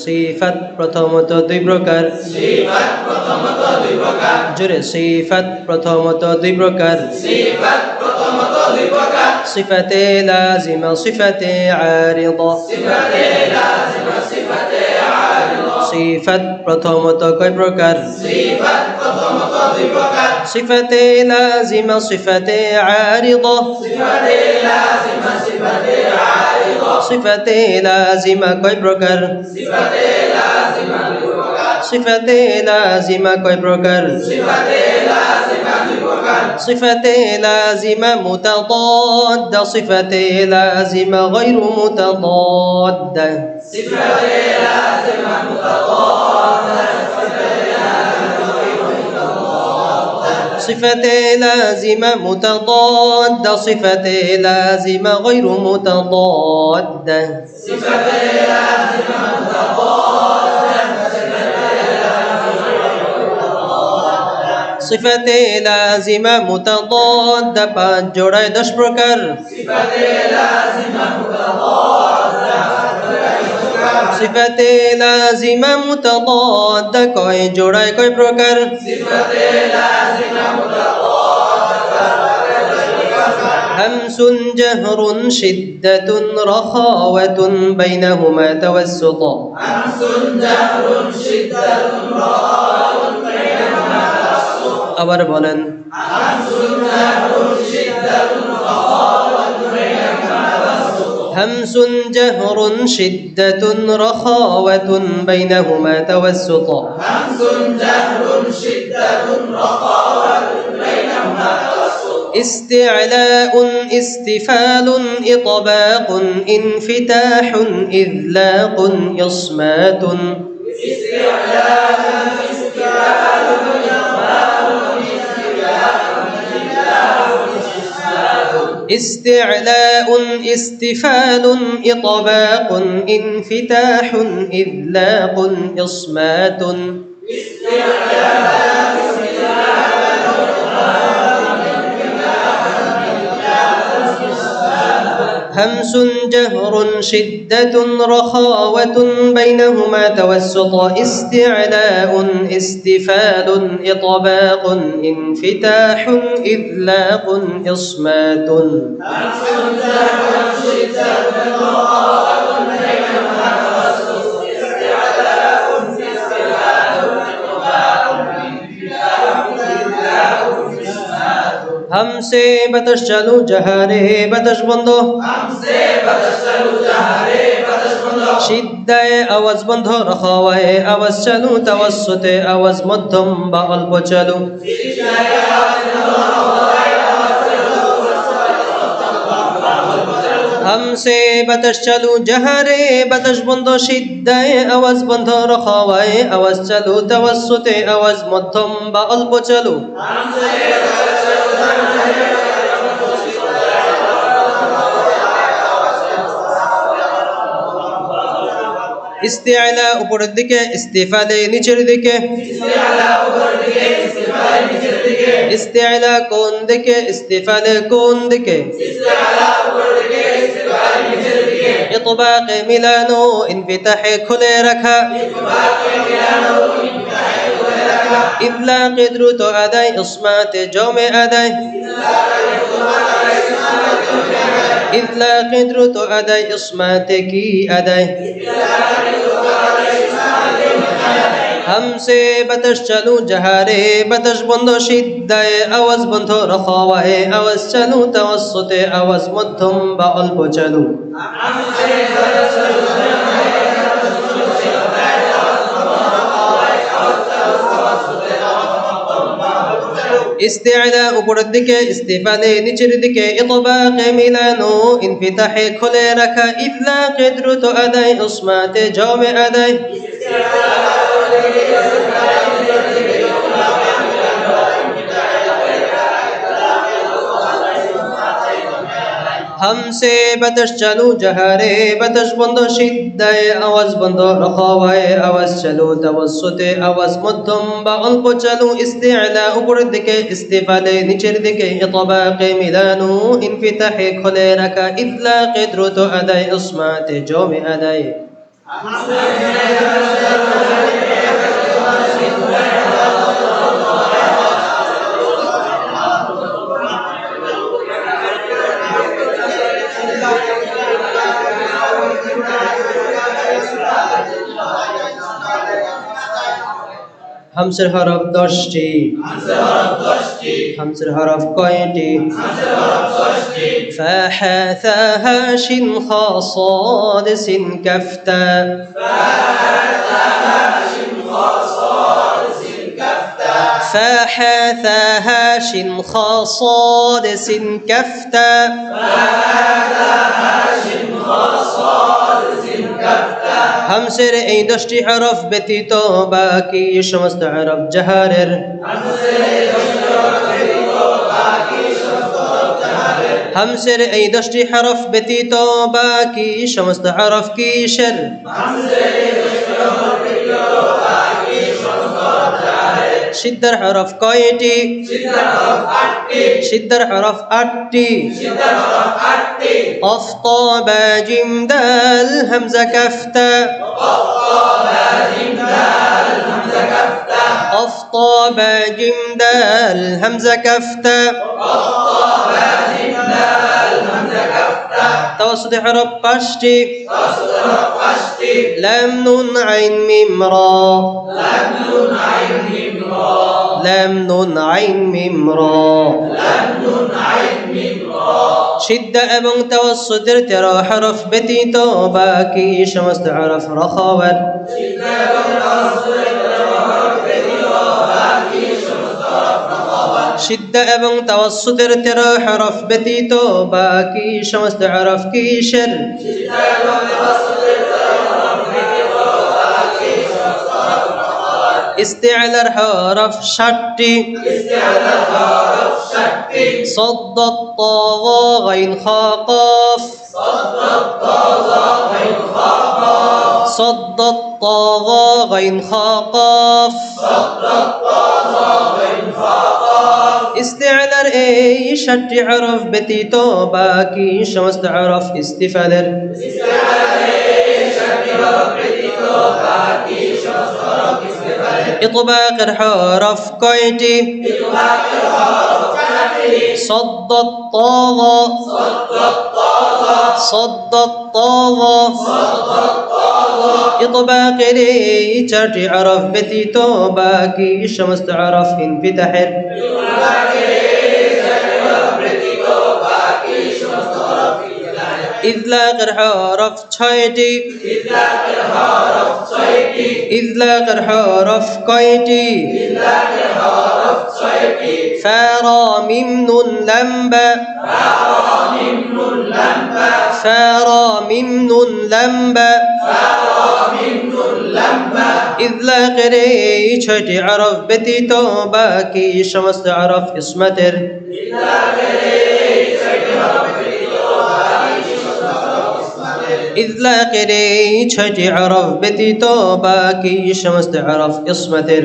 সিফাত প্রথমত দুই প্রকার, জোরে সিফাত প্রথমত দুই প্রকার, সিফাতে লাজিমা সিফাতে আরিদা। সিফাত প্রথমত কয় প্রকার? সিফাতে লাজিমা সিফাতে আরিদা। সিফাতে লাজিমা কয় প্রকার? সিফাতে লাজিমা কয় প্রকার? সিফাতে লাজিমা মুতাদাদ্দা, সিফাতে লাজিমা গায়রু মুতাদাদ্দা। সিফাতে লাজিমা মুতাদাদ্দা, সিফাতে লাজিমা গায়রু মুতাদাদ্দা। সিফাতে লাজিমা মুতাদাদ্দা পাঁচ জোড়ায় 10 প্রকার। সিফাতে লাজিমা মুতাদাদ্দা কয় জোড়ায় কয় প্রকার? হামসুন জাহরুন শিদ্দাতুন রাখাওয়াতুন বাইনাহুমা তাওয়াসসুত। আবার বলেন। হামসুন জাহরুন শিদ্দাতুন রাখাওয়াতুন বাইনাহুমা তাওয়াসসুত। استعلاء استفال إطباق انفتاح إذلاق إصمات. استعلاء استفال إطباق انفتاح إذلاق إصمات. همس جهر شدة رخاوة بينهما توسط. استعلاء استفال إطباق انفتاح إذلاق إصمات. हमसे बतश चालू जहारे बतश बंदो। শিদ্দায়ে আওয়াজ বন্ধ, রাখাওয়ায়ে আওয়াজ চালু, তাওয়াসসুতে আওয়াজ মধ্যম বা অল্প চালু। হামসে বাতাস চালু, জাহারে বাতাস বন্ধ, শিদ্দায়ে আওয়াজ বন্ধ, রাখাওয়ায়ে আওয়াজ চালু, তাওয়াসসুতে আওয়াজ মধ্যম বা অল্প চালু। ইস্তিআলা উপরের দিকে, ইস্তিফালে নিচের দিকে। ইস্তিআলা কোন দিকে, ইস্তিফালে কোন দিকে? ইতবাকে মিলানো, ইনফিতাহে খুলে রাখা। ইতলাকে দ্রুত আদায়, ইসমাতে জমে আদায়। ইতলাকে দ্রুত আদায়, ইসমাতে কি আদায়? হামসে বাতাস চালু, জাহারে বাতাস বন্ধ, শিদ্দায়ে আওয়াজ বন্ধ, রাখাওয়ায়ে আওয়াজ চালু, তাওয়াসসুতে আওয়াজ মধ্যম বা অল্প চালু। ইস্তিআলা উপরের দিকে, ইস্তিফালে নিচের দিকে। ইতবাকে মিলানো, ইনফিতাহে খুলে রাখা। ইতলাকে দ্রুত আদায়, ইসমাতে জমে আদায়। হামসে বাতাস চালু, জাহারে বাতাস বন্ধ, শিদ্দায়ে আওয়াজ বন্ধ, রাখাওয়ায়ে আওয়াজ চালু, তাওয়াসসুতে আওয়াজ মধ্যম বা অল্প চালু। ইস্তিআলা উপরের দিকে, ইস্তিফালে নিচের দিকে। ইতবাকে মিলানো, ইনফিতাহে খুলে রাখা। ইতলাকে দ্রুত আদায়, ইসমাতে জমে আদায়। হামসের হরফ 10টি। হামসের হরফ কয়টি? ফা হা থা হা শিন খা সাদ সিন কাফ তা। فا حا ثا ها شين خا صاد سين كف تا হামসের এই 10টি হরফ ব্যতীত বাকি সমস্ত হরফ জাহারের। হামসের এই 10টি হরফ ব্যতীত বাকি সমস্ত হরফ কিসের? সিদ্ধার হরফ কয়টি? সিদ্ধার হরফ 8টি। قاف طا با جيم دال همزة كاف تا. قاف طا با جيم دال همزة كاف تا. توسط حرف 5টি। لام نون عين ميم را. لام نون عين ميم را. শিদ্দা এবং তাওয়াসসুতের 13 হরফ ব্যতীত বাকি সমস্ত হরফ রখাওয়াত। শিদ্দা এবং তাওয়াসসুতের 13 হরফ ব্যতীত বাকি সমস্ত হরফ কিসের? ইস্তিআলার হরফ 60টি। صد الطاغى غين خا قاف. صد الطاغى غين خا قاف. ইস্তিআলার এই 60টি হরফ ব্যতীত বাকি সমস্ত হরফ ইস্তিফালের। ইতবাকের হরফ কয়টি? صد الطاغى. صد الطاغى. ইতবাকের এই 4টি হরফ ব্যতীত বাকি সমস্ত হরফ ইনফিতাহের। ইদলাকের হরফ 6টি। ইদলাকের হরফ কয়টি? ফা রা মিম নুন লাম বা. ফা রা মিম নুন লাম বা। ইদলাকের এই 6টি হরফ ব্যতীত বাকি সমস্ত হরফ ইসমাতের। ইদলাকের এই 6টি হরফ ব্যতীত বাকি সমস্ত হরফ ইসমাতের।